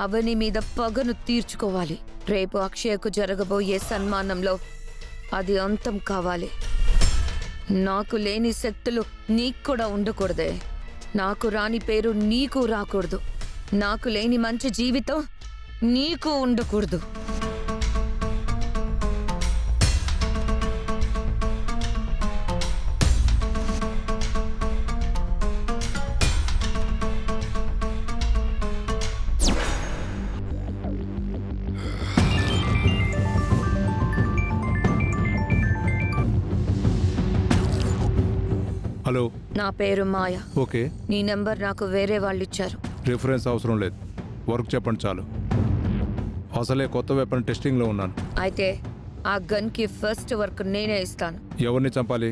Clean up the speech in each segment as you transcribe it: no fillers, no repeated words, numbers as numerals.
అవని మీద పగను తీర్చుకోవాలి. రేపు అక్షయకు జరగబోయే సన్మానంలో అది అంతం కావాలి. నాకు లేని శక్తులు నీకు కూడా ఉండకూడదే. నాకు రాని పేరు నీకు రాకూడదు. నాకు లేని మంచి జీవితం నీకు ఉండకూడదు. హలో, నా పేరు మాయ. ఓకే. నీ నెంబర్ నాకు వేరే వాళ్ళు ఇచ్చారు. రిఫరెన్స్ అవసరం లేదు, వర్క్ చెప్పండి చాలు. అసలే కొత్త వెపన్ టెస్టింగ్లో ఉన్నాను. అయితే ఆ గన్కి ఫస్ట్ వర్క్ నేనే ఇస్తాను. ఎవరిని చంపాలి?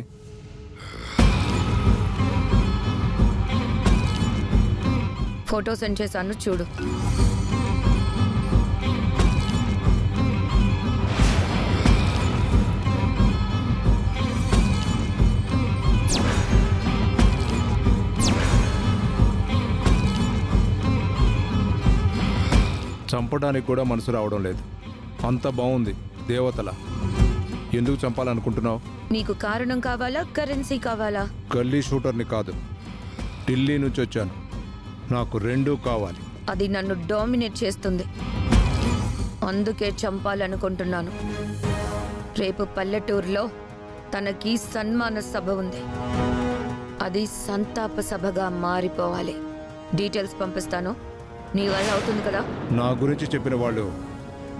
ఫోటో సెండ్ చేశాను, చూడు. చంపడానికి కూడా మనసు రావడం లేదు. అంత బాగుంది దేవతల. ఎందుకు చంపాలనుకుంటున్నావు? నీకు కారణం కావాలా, కరెన్సీ కావాలా? గల్లీ షూటర్ని కాదు, ఢిల్లీ నుంచి వచ్చాను. నాకు రెండూ కావాలి. అది నన్ను డామినేట్ చేస్తుంది, అందుకే చంపాలనుకుంటున్నాను. రేపు పల్లెటూరులో తనకి సన్మాన సభ ఉంది. అది సంతాప సభగా మారిపోవాలి. డీటెయిల్స్ పంపిస్తాను. నీ వల్ల అవుతుంది కదా? నా గురించి చెప్పిన వాళ్ళు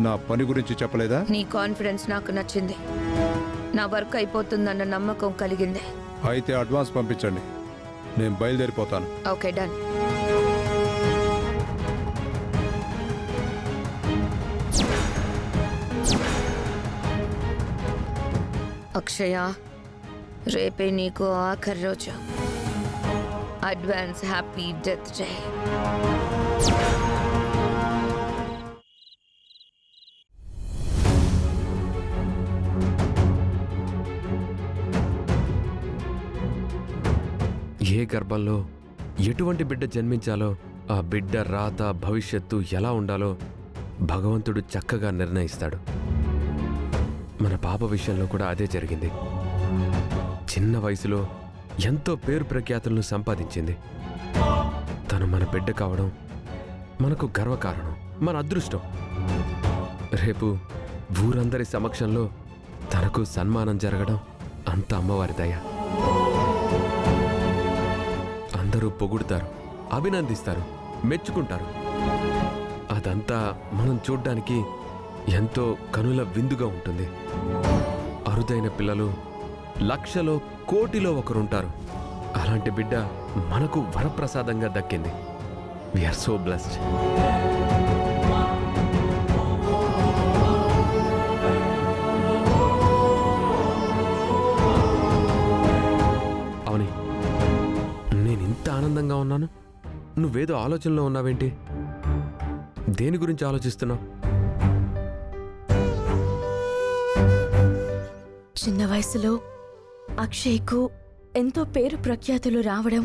నా పని గురించి చెప్పలేదా? నీ కాన్ఫిడెన్స్ నాకు నచ్చింది. నా వర్క్ అయిపోతుందన్న నమ్మకం కలిగింది. అయితే అడ్వాన్స్ పంపించండి, నేను బయలుదేరిపోతాను. Okay, done. అక్షయ, రేపే నీకు ఆఖరి రోజు. Advance happy death day. ఏ గర్భంలో ఎటువంటి బిడ్డ జన్మించాలో, ఆ బిడ్డ రాత భవిష్యత్తు ఎలా ఉండాలో భగవంతుడు చక్కగా నిర్ణయిస్తాడు. మన పాప విషయంలో కూడా అదే జరిగింది. చిన్న వయసులో ఎంతో పేరు ప్రఖ్యాతులను సంపాదించింది. తను మన బిడ్డ కావడం మనకు గర్వకారణం, మన అదృష్టం. రేపు ఊరందరి సమక్షంలో తనకు సన్మానం జరగడం అంత అమ్మవారి దయ. అందరూ పొగుడుతారు, అభినందిస్తారు, మెచ్చుకుంటారు. అదంతా మనం చూడ్డానికి ఎంతో కనుల విందుగా ఉంటుంది. అరుదైన పిల్లలు లక్షలో కోటిలో ఒకరుంటారు. అలాంటి బిడ్డ మనకు వరప్రసాదంగా దక్కింది. We are so blessed. అవుని, నేనింత ఆనందంగా ఉన్నాను, నువ్వేదో ఆలోచనలో ఉన్నావేంటి? దేని గురించి ఆలోచిస్తున్నావు? చిన్న వయసులో అక్షయ్కు ఎంతో పేరు ప్రఖ్యాతులు రావడం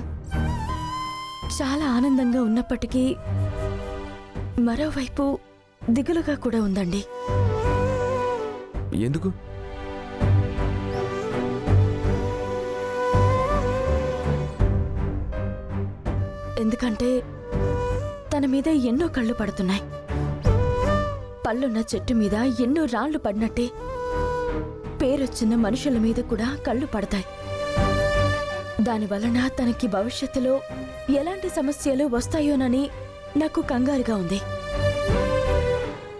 చాలా ఆనందంగా ఉన్నప్పటికీ మరోవైపు దిగులుగా కూడా ఉందండి. ఎందుకు? ఎందుకంటే తన మీద ఎన్నో కళ్ళు పడుతున్నాయి. పళ్ళున్న చెట్టు మీద ఎన్నో రాళ్లు పడినట్టే పేరొచ్చిన మనుషుల మీద కూడా కళ్ళు పడతాయి. దానివలన తనకి భవిష్యత్తులో ఎలాంటి సమస్యలు వస్తాయోనని నాకు కంగారుగా ఉంది.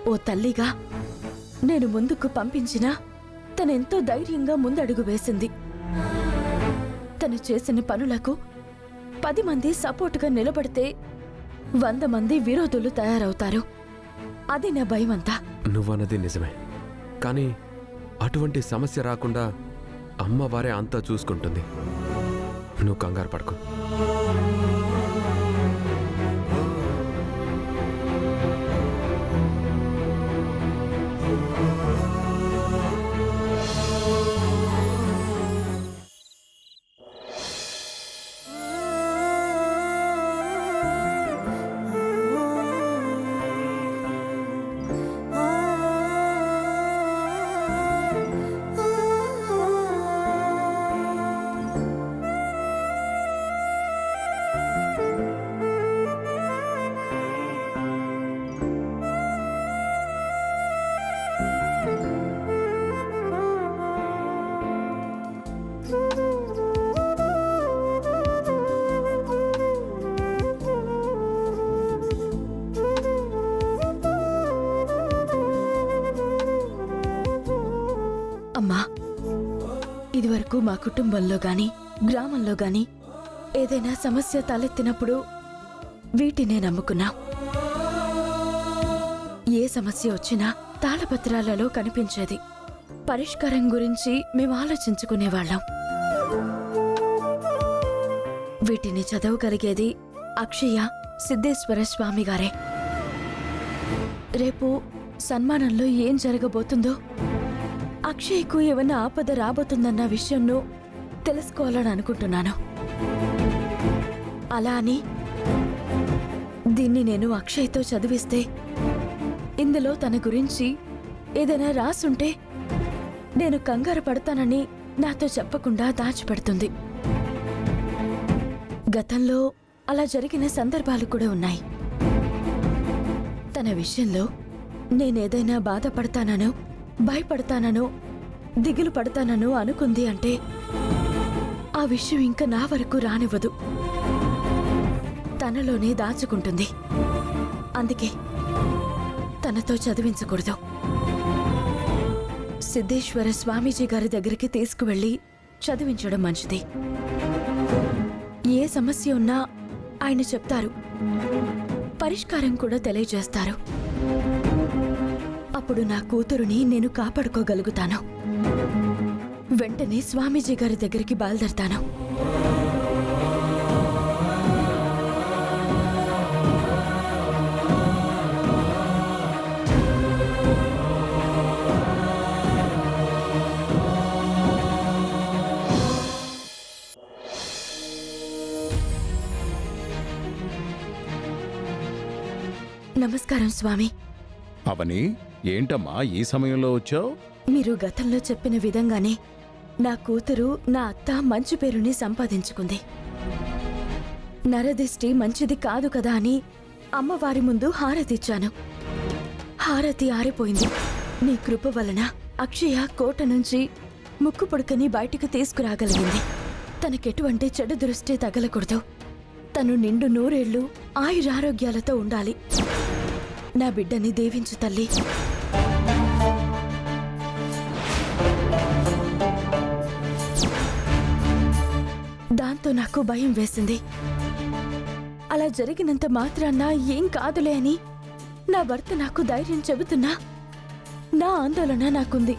ఓ తల్లిగా నేను ముందుకు పంపించినా తనెంతో ధైర్యంగా ముందడుగు వేసింది. తను చేసిన పనులకు 10 మంది సపోర్టుగా నిలబడితే 100 మంది విరోధులు తయారవుతారు. అది నా భయమంతా. నువ్వన్నది నిజమే, కానీ అటువంటి సమస్య రాకుండా అమ్మవారే అంతా చూసుకుంటుంది. నువ్వు కంగారు పడకు. ఇదివరకు మా కుటుంబంలో గాని గ్రామంలో గాని ఏదైనా సమస్య తలెత్తినప్పుడు వీటినే నమ్ముకున్నా. ఏ సమస్య వచ్చినా తాళపత్రాలలో కనిపించేది. పరిష్కారం గురించి మేము ఆలోచించుకునేవాళ్ళం. వీటిని చదవగలిగేది అక్షయ సిద్ధేశ్వర స్వామి గారే. రేపు సన్మానంలో ఏం జరగబోతుందో, అక్షయ్కు ఏమన్నా ఆపద రాబోతుందన్న విషయంను తెలుసుకోవాలని అనుకుంటున్నాను. అలా అని దీన్ని నేను అక్షయ్తో చదివిస్తే ఇందులో తన గురించి ఏదైనా రాసుంటే నేను కంగారు పడతానని నాతో చెప్పకుండా దాచిపెడుతుంది. గతంలో అలా జరిగిన సందర్భాలు కూడా ఉన్నాయి. తన విషయంలో నేనేదైనా బాధపడతాననో, భయపడతాననో, దిగులు పడతాననో అనుకుంది అంటే ఆ విషయం ఇంకా నా వరకు రానివ్వదు. తనలోనే దాచుకుంటుంది. అందుకే తనతో చదివించకూడదు. సిద్ధేశ్వర స్వామీజీ గారి దగ్గరికి తీసుకువెళ్ళి చదివించడం మంచిది. ఏ సమస్య ఉన్నా ఆయన చెప్తారు, పరిష్కారం కూడా తెలియజేస్తారు. అప్పుడు నా కూతురుని నేను కాపాడుకోగలుగుతాను. వెంటనే స్వామీజీ గారి దగ్గరికి బయలుదేరతాను. నమస్కారం స్వామి. అవని, ఏంటమ్మా ఈ సమయంలో వచ్చావు? మీరు గతంలో చెప్పిన విధంగానే నా కూతురు, నా అత్త మంచి పేరుని సంపాదించుకుంది. నరదిష్టి మంచిది కాదు కదా అని అమ్మవారి ముందు హారతిచ్చాను. హారతి ఆరిపోయింది. నీ కృప వలన అక్షయ కోట నుంచి ముక్కు పుడకని బయటికి తీసుకురాగలిగింది. తనకెటువంటి చెడు దృష్టి తగలకూడదు. తను నిండు నూరేళ్లు ఆయురారోగ్యాలతో ఉండాలి. నా బిడ్డని దీవించు తల్లి. దాంతో నాకు భయం వేసింది. అలా జరిగినంత మాత్రాన ఏం కాదులే అని నా భర్త నాకు ధైర్యం చెబుతున్నా నా ఆందోళన నాకుంది.